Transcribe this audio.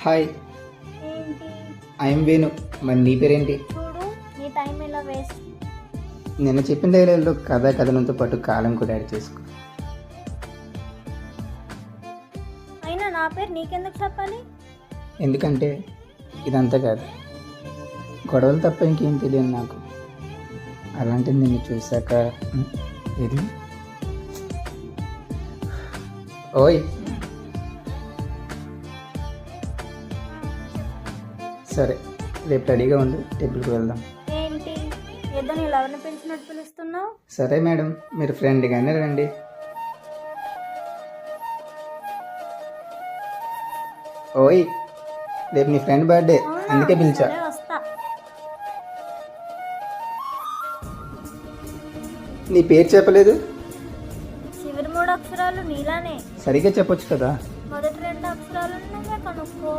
Hi, ఏంటి? I'm Venu. మరి నీ పేరేంటి? చూడు, నీ టైం ఎలా వేస్ట్. నిన్న చెప్పిన డైలాగులో కథనంతో పాటు కాలం కూడా యాడ్ చేసుకో. అయినా నా పేరు నీకెందుకు చెప్పాలి? ఎందుకంటే ఇదంతా కాదు, గొడవలు తప్ప ఇంకేం తెలియదు నాకు. అలాంటిది నిన్ను చూశాక ఇది ఓయ్ సరే, రేపు రెడీగా ఉండు, టెంపుల్కి వెళ్దాం. ఏంటి, ఏదో నీ లవర్ని పిలిచినట్టు పిలుస్తున్నావు? సరే మేడం, మీరు ఫ్రెండ్గానే రండి. ఓయ్, రేపు నీ ఫ్రెండ్ బర్త్డే, అవునా? అందుకే పిలిచా. సరే, వస్తా. నీ పేరు చెప్పలేదు. చివరి 3 అక్షరాలు నీలానే. సరిగ్గా చెప్పొచ్చు కదా. మొదటి 2 అక్షరాలు నువ్వే కనుక్కో.